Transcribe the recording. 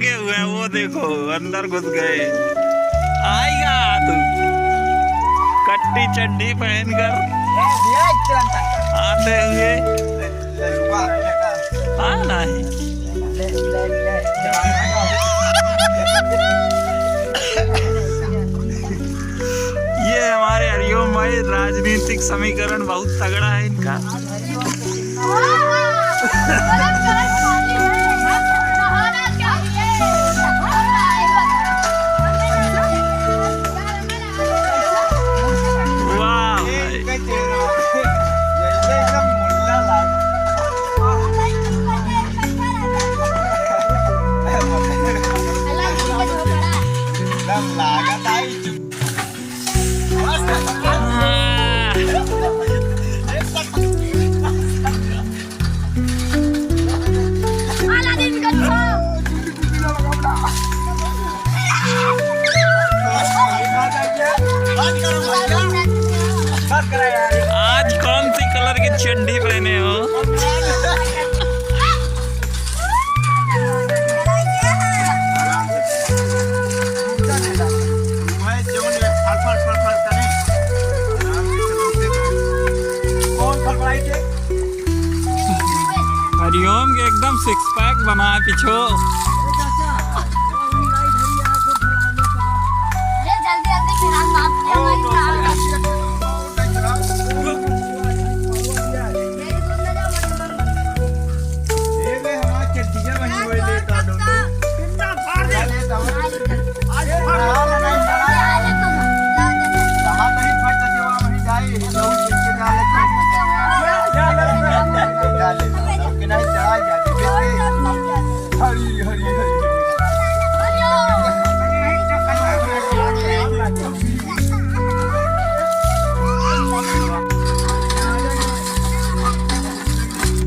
लगे हुए हैं, वो देखो अंदर घुस गए। आएगा तू कट्टी चड्डी पहनकर आते हुए। हाँ नहीं ये हमारे हरिओम भाई, राजनीतिक समीकरण बहुत तगड़ा है इनका। आज कौन सी कलर की चड्डी पहने हो? हरिओम के एकदम सिक्स पैक बना है पीछो।